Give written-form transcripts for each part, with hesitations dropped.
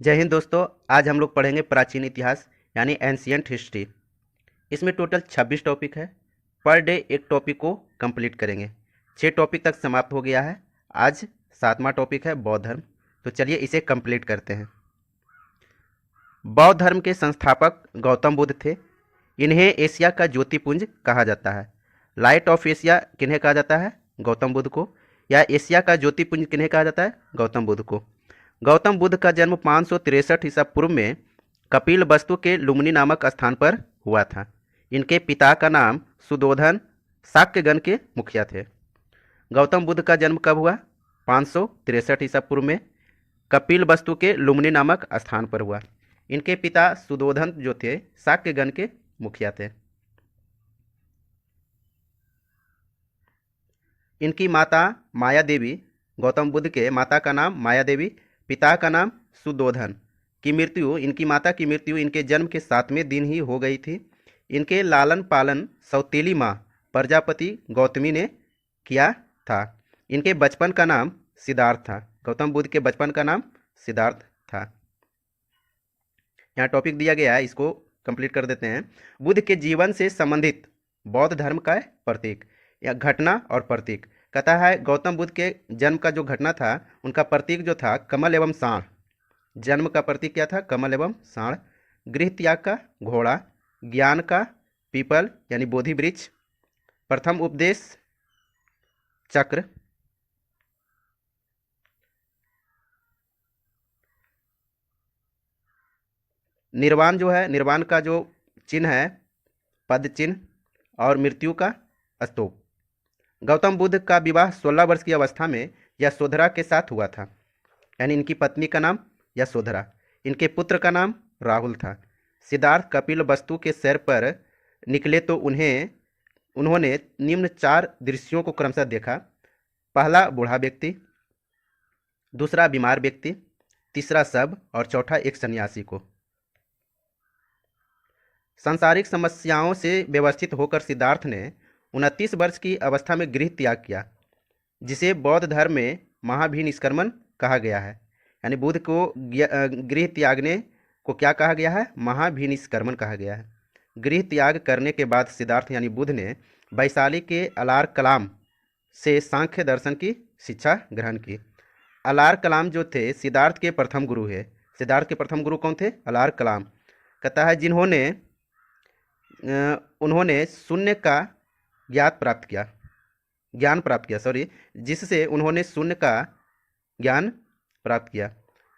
जय हिंद दोस्तों। आज हम लोग पढ़ेंगे प्राचीन इतिहास यानी एंशियंट हिस्ट्री। इसमें टोटल 26 टॉपिक है। पर डे एक टॉपिक को कंप्लीट करेंगे। 6 टॉपिक तक समाप्त हो गया है। आज 7वां टॉपिक है बौद्ध धर्म। तो चलिए इसे कंप्लीट करते हैं। बौद्ध धर्म के संस्थापक गौतम बुद्ध थे। इन्हें एशिया का ज्योतिपुंज कहा जाता है। लाइट ऑफ एशिया किन्हें कहा जाता है? गौतम बुद्ध को। या एशिया का ज्योतिपुंज किन्हें कहा जाता है? गौतम बुद्ध को। गौतम बुद्ध का जन्म 563 ईसा पूर्व में कपिल वस्तु के लुम्बिनी नामक स्थान पर हुआ था। इनके पिता का नाम सुदोधन शाक्यगण के मुखिया थे। गौतम बुद्ध का जन्म कब हुआ? 563 ईसा पूर्व में कपिल वस्तु के लुम्बिनी नामक स्थान पर हुआ। इनके पिता सुदोधन जो थे शाक्यगण के मुखिया थे। इनकी माता माया देवी, गौतम बुद्ध के माता का नाम माया देवी, पिता का नाम सुदोधन की मृत्यु, इनकी माता की मृत्यु इनके जन्म के 7वें दिन ही हो गई थी। इनके लालन पालन सौतेली माँ प्रजापति गौतमी ने किया था। इनके बचपन का नाम सिद्धार्थ था। गौतम बुद्ध के बचपन का नाम सिद्धार्थ था। यहाँ टॉपिक दिया गया है, इसको कंप्लीट कर देते हैं। बुद्ध के जीवन से संबंधित बौद्ध धर्म का प्रतीक या घटना और प्रतीक कहता है। गौतम बुद्ध के जन्म का जो घटना था उनका प्रतीक जो था कमल एवं साढ़। जन्म का प्रतीक क्या था? कमल एवं साढ़। गृह त्याग का घोड़ा, ज्ञान का पीपल यानी बोधि वृक्ष, प्रथम उपदेश चक्र, निर्वाण जो है, निर्वाण का जो चिन्ह है पद चिन्ह, और मृत्यु का स्तूप। गौतम बुद्ध का विवाह 16 वर्ष की अवस्था में यशोधरा के साथ हुआ था। यानी इनकी पत्नी का नाम यशोधरा। इनके पुत्र का नाम राहुल था। सिद्धार्थ कपिल वस्तु के सैर पर निकले तो उन्होंने निम्न 4 दृश्यों को क्रमशः देखा। पहला बूढ़ा व्यक्ति, दूसरा बीमार व्यक्ति, तीसरा शव और चौथा एक सन्यासी को। सांसारिक समस्याओं से व्यवस्थित होकर सिद्धार्थ ने 29 वर्ष की अवस्था में गृह त्याग किया, जिसे बौद्ध धर्म में महाभिनिष्क्रमण कहा गया है। यानी बुद्ध को गृह त्यागने को क्या कहा गया है? महाभिनिष्क्रमण कहा गया है। गृह त्याग करने के बाद सिद्धार्थ यानी बुद्ध ने वैशाली के अलार कलाम से सांख्य दर्शन की शिक्षा ग्रहण की। अलार कलाम जो थे सिद्धार्थ के प्रथम गुरु है। सिद्धार्थ के प्रथम गुरु कौन थे? अलार कलाम। कहता है उन्होंने शून्य का ज्ञान प्राप्त किया, जिससे उन्होंने शून्य का ज्ञान प्राप्त किया।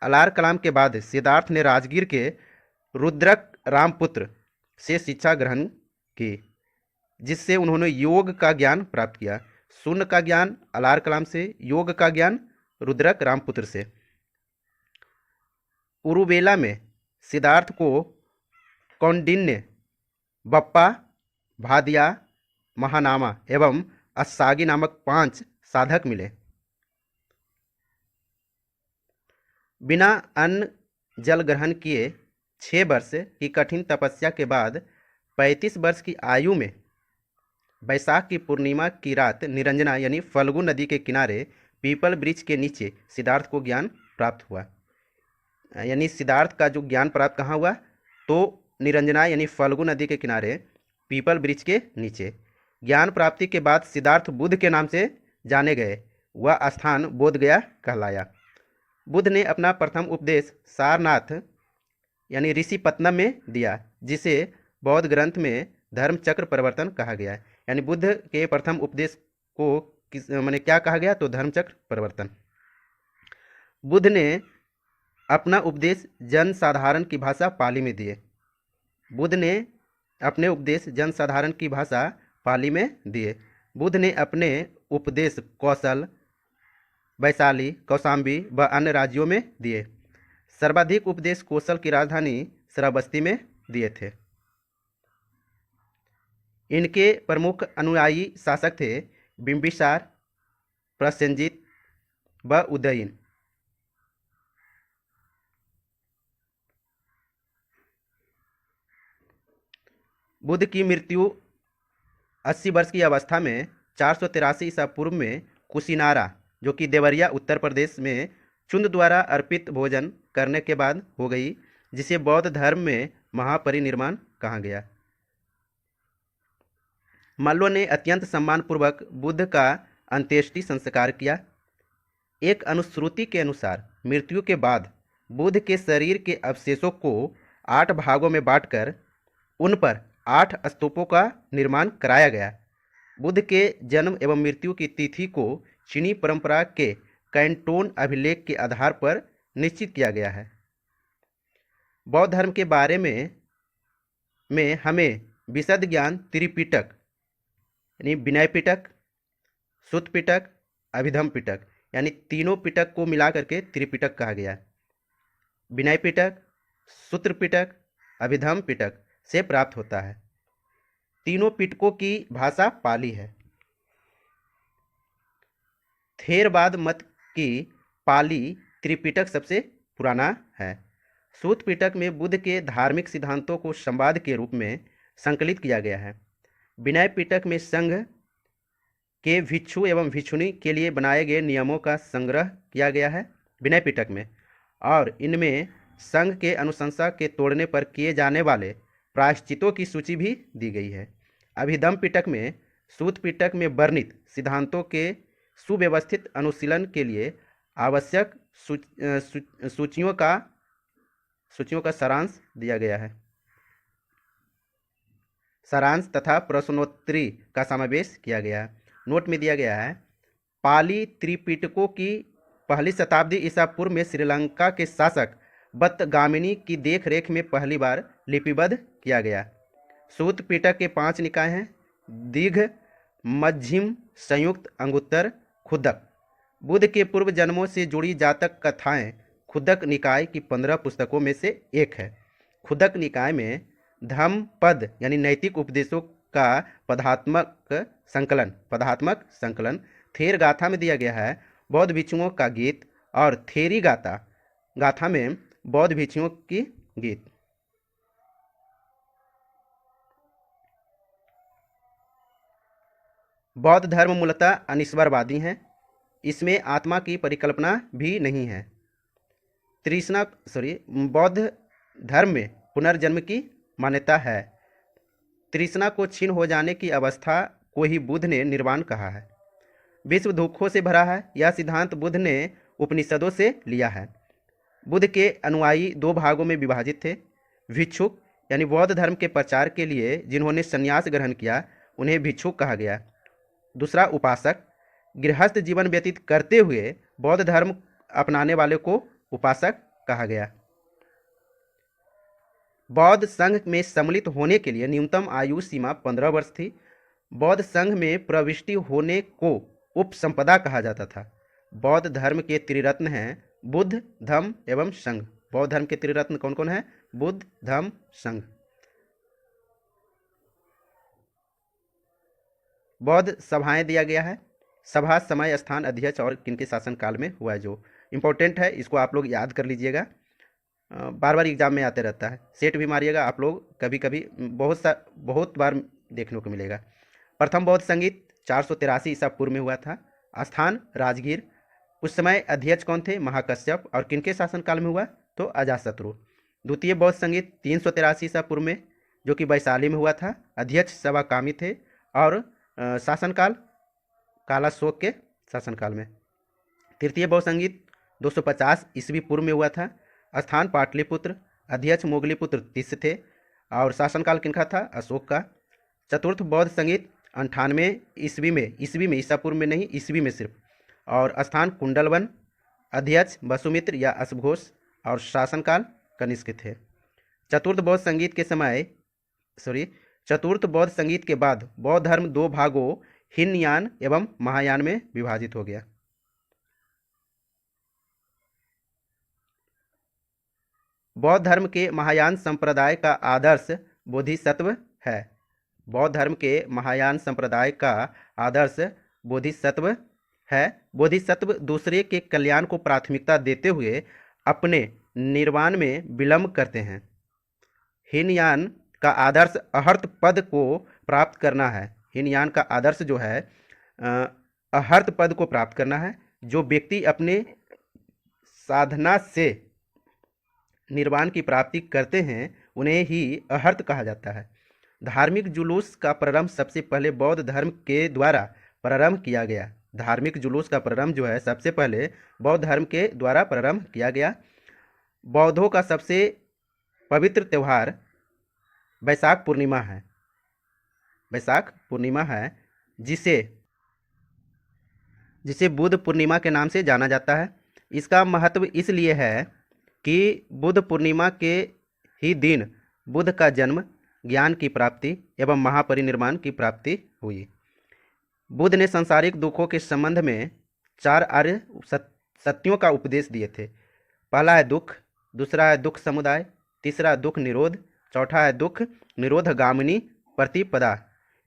अलार कलाम के बाद सिद्धार्थ ने राजगीर के रुद्रक रामपुत्र से शिक्षा ग्रहण की, जिससे उन्होंने योग का ज्ञान प्राप्त किया। शून्य का ज्ञान अलार कलाम से, योग का ज्ञान रुद्रक रामपुत्र से। उरुवेला में सिद्धार्थ को कौंडिन्य, बप्पा, भादिया, महानामा एवं अस्सागी नामक 5 साधक मिले। बिना अन्न जल ग्रहण किए 6 वर्ष की कठिन तपस्या के बाद 35 वर्ष की आयु में बैसाख की पूर्णिमा की रात निरंजना यानी फल्गु नदी के किनारे पीपल वृक्ष के नीचे सिद्धार्थ को ज्ञान प्राप्त हुआ। यानी सिद्धार्थ का जो ज्ञान प्राप्त कहाँ हुआ? तो निरंजना यानी फल्गु नदी के किनारे पीपल वृक्ष के नीचे। ज्ञान प्राप्ति के बाद सिद्धार्थ बुद्ध के नाम से जाने गए। वह स्थान बोध गया कहलाया। बुद्ध ने अपना प्रथम उपदेश सारनाथ यानी ऋषिपत्तनम में दिया, जिसे बौद्ध ग्रंथ में धर्म चक्र परिवर्तन कहा गया है। यानी बुद्ध के प्रथम उपदेश को क्या कहा गया? तो धर्म चक्र परिवर्तन। बुद्ध ने अपना उपदेश जनसाधारण की भाषा पाली में दिए। बुद्ध ने अपने उपदेश जनसाधारण की भाषा पाली में दिए। बुद्ध ने अपने उपदेश कौशल, वैशाली, कौशाम्बी व अन्य राज्यों में दिए। सर्वाधिक उपदेश कौशल की राजधानी श्रावस्ती में दिए थे। इनके प्रमुख अनुयायी शासक थे बिंबिसार, प्रसेनजीत व उदयन। बुद्ध की मृत्यु 80 वर्ष की अवस्था में 483 ईसा पूर्व में कुशीनारा, जो कि देवरिया उत्तर प्रदेश में चुंद द्वारा अर्पित भोजन करने के बाद हो गई, जिसे बौद्ध धर्म में महापरिनिर्वाण कहा गया। मल्लो ने अत्यंत सम्मानपूर्वक बुद्ध का अंत्येष्टि संस्कार किया। एक अनुश्रुति के अनुसार मृत्यु के बाद बुद्ध के शरीर के अवशेषों को 8 भागों में बांटकर उन पर 8 स्तूपों का निर्माण कराया गया। बुद्ध के जन्म एवं मृत्यु की तिथि को चीनी परंपरा के कैंटोन अभिलेख के आधार पर निश्चित किया गया है। बौद्ध धर्म के बारे में हमें विशद ज्ञान त्रिपिटक यानी विनय पिटक, सुत्त पिटक, अभिधम पिटक यानी तीनों पिटक को मिला करके त्रिपिटक कहा गया। विनय पिटक, सूत्र पिटक, अभिधम पिटक से प्राप्त होता है। तीनों पिटकों की भाषा पाली है। थेरवाद मत की पाली त्रिपिटक सबसे पुराना है। सूत पिटक में बुद्ध के धार्मिक सिद्धांतों को संवाद के रूप में संकलित किया गया है। विनय पिटक में संघ के भिक्षु एवं भिक्षुणी के लिए बनाए गए नियमों का संग्रह किया गया है विनय पिटक में, और इनमें संघ के अनुशंसा के तोड़ने पर किए जाने वाले प्रायश्चितों की सूची भी दी गई है। अभिधम पिटक में सूत पिटक में वर्णित सिद्धांतों के सुव्यवस्थित अनुशीलन के लिए आवश्यक सूचियों का सारांश दिया गया है। सारांश तथा प्रश्नोत्तरी का समावेश किया गया है। नोट में दिया गया है, पाली त्रिपिटकों की पहली शताब्दी ईसा पूर्व में श्रीलंका के शासक बत्तगामिनी की देखरेख में पहली बार लिपिबद्ध किया गया। सूत पिटक के 5 निकाय हैं: दीघ, मध्यम, संयुक्त, अंगुत्तर, खुदक। बुद्ध के पूर्व जन्मों से जुड़ी जातक कथाएं खुदक निकाय की 15 पुस्तकों में से एक है। खुदक निकाय में धम्म पद यानी नैतिक उपदेशों का पदात्मक संकलन थेर गाथा में दिया गया है। बौद्ध भिक्षुओं का गीत और थेरी गाथा में बौद्ध भिक्षुओं की गीत। बौद्ध धर्म मूलतः अनिश्वरवादी है। इसमें आत्मा की परिकल्पना भी नहीं है। बौद्ध धर्म में पुनर्जन्म की मान्यता है। तृष्णा को क्षीण हो जाने की अवस्था को ही बुद्ध ने निर्वाण कहा है। विश्व दुखों से भरा है। यह सिद्धांत बुद्ध ने उपनिषदों से लिया है। बुद्ध के अनुयायी 2 भागों में विभाजित थे। भिक्षुक यानी बौद्ध धर्म के प्रचार के लिए जिन्होंने संन्यास ग्रहण किया उन्हें भिक्षुक कहा गया। दूसरा उपासक, गृहस्थ जीवन व्यतीत करते हुए बौद्ध धर्म अपनाने वाले को उपासक कहा गया। बौद्ध संघ में सम्मिलित होने के लिए न्यूनतम आयु सीमा 15 वर्ष थी। बौद्ध संघ में प्रविष्टि होने को उपसंपदा कहा जाता था। बौद्ध धर्म के त्रिरत्न हैं बुद्ध, धम्म एवं संघ। बौद्ध धर्म के त्रिरत्न कौन कौन है? बुद्ध, धम्म, संघ। बौद्ध सभाएं दिया गया है। सभा समय, स्थान, अध्यक्ष और किनके शासनकाल में हुआ है। जो इम्पोर्टेंट है इसको आप लोग याद कर लीजिएगा, बार बार एग्जाम में आते रहता है। सेट भी मारिएगा आप लोग, कभी कभी बहुत बार देखने को मिलेगा। प्रथम बौद्ध संगीत 483 ईसा पूर्व में हुआ था। स्थान राजगीर। उस समय अध्यक्ष कौन थे? महाकश्यप। और किनके शासनकाल में हुआ? तो अजातशत्रु। द्वितीय बौद्ध संगीत 383 ईसा पूर्व में, जो कि वैशाली में हुआ था। अध्यक्ष सवाकामी थे और शासनकाल कालाशोक के शासनकाल में। तृतीय बौद्ध संगीत 250 ईस्वी पूर्व में हुआ था। स्थान पाटलिपुत्र। अध्यक्ष मोगलीपुत्र तिस्य थे और शासनकाल किनका था? अशोक का। चतुर्थ बौद्ध संगीत 98 ईस्वी में, ईसा पूर्व में नहीं, ईस्वी में सिर्फ। और स्थान कुंडलवन। अध्यक्ष वसुमित्र या अश्वघोष और शासनकाल कनिष्क थे। चतुर्थ बौद्ध संगीत के बाद बौद्ध धर्म 2 भागों हीनयान एवं महायान में विभाजित हो गया। बौद्ध धर्म के महायान संप्रदाय का आदर्श बोधिसत्व है। बौद्ध धर्म के महायान संप्रदाय का आदर्श बोधिसत्व है। बोधिसत्व दूसरे के कल्याण को प्राथमिकता देते हुए अपने निर्वाण में विलंब करते हैं। हीनयान का आदर्श अहर्त पद को प्राप्त करना है। हीनयान का आदर्श जो है अहर्त पद को प्राप्त करना है। जो व्यक्ति अपने साधना से निर्वाण की प्राप्ति करते हैं उन्हें ही अहर्त कहा जाता है। धार्मिक जुलूस का प्रारंभ सबसे पहले बौद्ध धर्म के द्वारा प्रारंभ किया गया। धार्मिक जुलूस का प्रारंभ जो है सबसे पहले बौद्ध धर्म के द्वारा प्रारंभ किया गया। बौद्धों का सबसे पवित्र त्यौहार बैसाख पूर्णिमा है। बैसाख पूर्णिमा है जिसे बुद्ध पूर्णिमा के नाम से जाना जाता है। इसका महत्व इसलिए है कि बुद्ध पूर्णिमा के ही दिन बुद्ध का जन्म, ज्ञान की प्राप्ति एवं महापरिनिर्वाण की प्राप्ति हुई। बुद्ध ने सांसारिक दुखों के संबंध में 4 आर्य सत्यों का उपदेश दिए थे। पहला है दुख, दूसरा है दुख समुदाय, तीसरा दुख निरोध, चौथा है दुख निरोधगामिनी प्रतिपदा।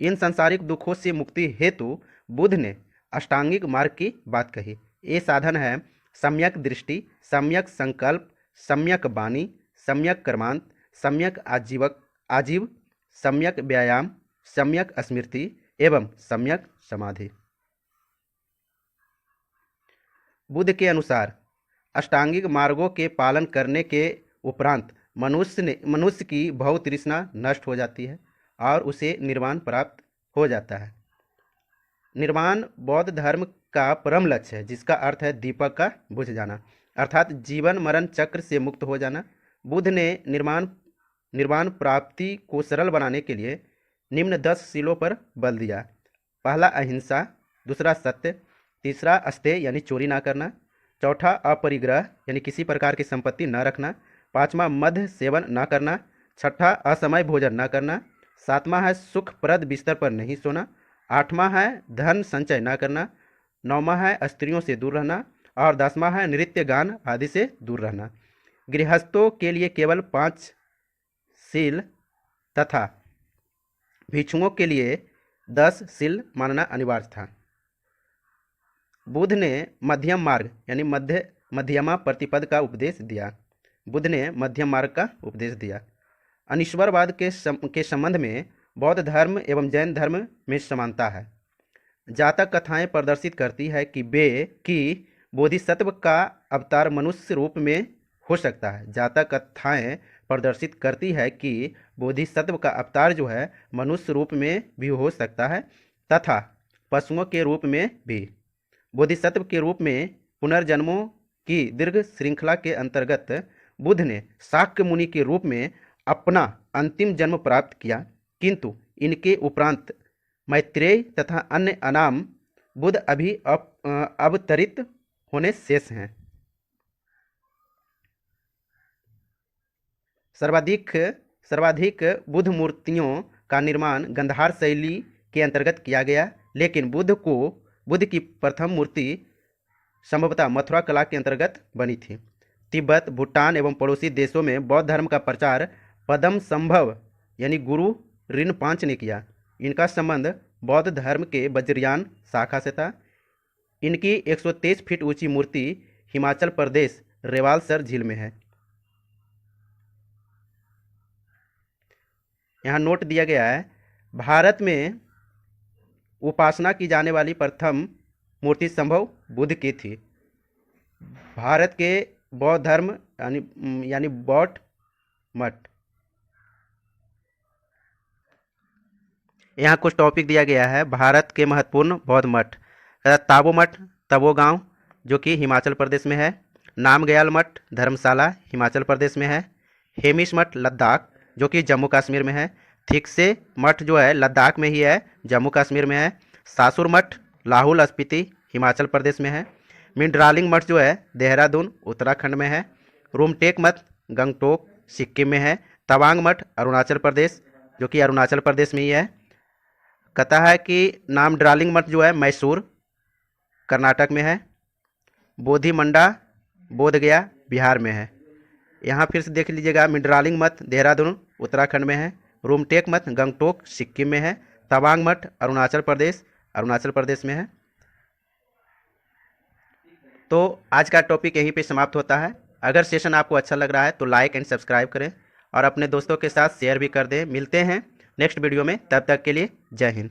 इन सांसारिक दुखों से मुक्ति हेतु बुद्ध ने अष्टांगिक मार्ग की बात कही। ये साधन है सम्यक दृष्टि, सम्यक संकल्प, सम्यक वाणी, सम्यक कर्मांत, सम्यक आजीव, सम्यक व्यायाम, सम्यक स्मृति एवं सम्यक समाधि। बुद्ध के अनुसार अष्टांगिक मार्गों के पालन करने के उपरांत मनुष्य की भव तृष्णा नष्ट हो जाती है और उसे निर्वाण प्राप्त हो जाता है। निर्वाण बौद्ध धर्म का परम लक्ष्य है, जिसका अर्थ है दीपक का बुझ जाना, अर्थात जीवन मरण चक्र से मुक्त हो जाना। बुद्ध ने निर्वाण प्राप्ति को सरल बनाने के लिए निम्न 10 शीलों पर बल दिया। पहला अहिंसा, दूसरा सत्य, तीसरा अस्तेय यानी चोरी ना करना, चौथा अपरिग्रह यानी किसी प्रकार की संपत्ति न रखना, पांचवा मद्य सेवन न करना, छठा असमय भोजन न करना, सातवां है सुखप्रद बिस्तर पर नहीं सोना, आठवां है धन संचय न करना, नौवां है स्त्रियों से दूर रहना और 10वां है नृत्य गान आदि से दूर रहना। गृहस्थों के लिए केवल 5 शील तथा भिक्षुओं के लिए 10 शील मानना अनिवार्य था। बुद्ध ने मध्यम मार्ग यानी मध्यमा प्रतिपद का उपदेश दिया। बुद्ध ने मध्यम मार्ग का उपदेश दिया। अनिश्वरवाद के संबंध में बौद्ध धर्म एवं जैन धर्म में समानता है। जातक कथाएं प्रदर्शित करती है कि बोधिसत्व का अवतार मनुष्य रूप में हो सकता है। जातक कथाएं प्रदर्शित करती है कि बोधिसत्व का अवतार जो है मनुष्य रूप में भी हो सकता है तथा पशुओं के रूप में भी। बोधिसत्व के रूप में पुनर्जन्मों की दीर्घ श्रृंखला के अंतर्गत बुद्ध ने शाक्य मुनि के रूप में अपना अंतिम जन्म प्राप्त किया, किंतु इनके उपरांत मैत्रेय तथा अन्य अनाम बुद्ध अभी अवतरित होने शेष हैं। सर्वाधिक बुद्ध मूर्तियों का निर्माण गंधार शैली के अंतर्गत किया गया, लेकिन बुद्ध की प्रथम मूर्ति संभवतः मथुरा कला के अंतर्गत बनी थी। तिब्बत, भूटान एवं पड़ोसी देशों में बौद्ध धर्म का प्रचार पदम संभव यानी गुरु ऋनपांच ने किया। इनका संबंध बौद्ध धर्म के वज्रयान शाखा से था। इनकी 123 फीट ऊंची मूर्ति हिमाचल प्रदेश रेवालसर झील में है। यहाँ नोट दिया गया है, भारत में उपासना की जाने वाली प्रथम मूर्ति संभव बुद्ध की थी। भारत के बौद्ध धर्म यानी बौद्ध मठ। यहाँ कुछ टॉपिक दिया गया है। भारत के महत्वपूर्ण बौद्ध मठ, ताबो मठ तबो गांव जो कि हिमाचल प्रदेश में है। नामग्याल मठ धर्मशाला हिमाचल प्रदेश में है। हेमिश मठ लद्दाख जो कि जम्मू कश्मीर में है। थिकसे मठ जो है लद्दाख में ही है, जम्मू कश्मीर में है। सासुर मठ लाहौल स्पीति हिमाचल प्रदेश में है। मिंडरालिंग मठ जो है देहरादून उत्तराखंड में है। रूमटेक मठ गंगटोक सिक्किम में है। तवांग मठ अरुणाचल प्रदेश जो कि अरुणाचल प्रदेश में ही है। कहता है कि नामड्रालिंग मठ जो है मैसूर कर्नाटक में है। बोधिमंडा बोधगया बिहार में है। यहाँ फिर से देख लीजिएगा, मिंडरालिंग मठ देहरादून उत्तराखंड में है। रूमटेक मठ गंगटोक सिक्किम में है। तवांग मठ अरुणाचल प्रदेश में है। तो आज का टॉपिक यहीं पे समाप्त होता है। अगर सेशन आपको अच्छा लग रहा है तो लाइक एंड सब्सक्राइब करें और अपने दोस्तों के साथ शेयर भी कर दें। मिलते हैं नेक्स्ट वीडियो में, तब तक के लिए जय हिंद।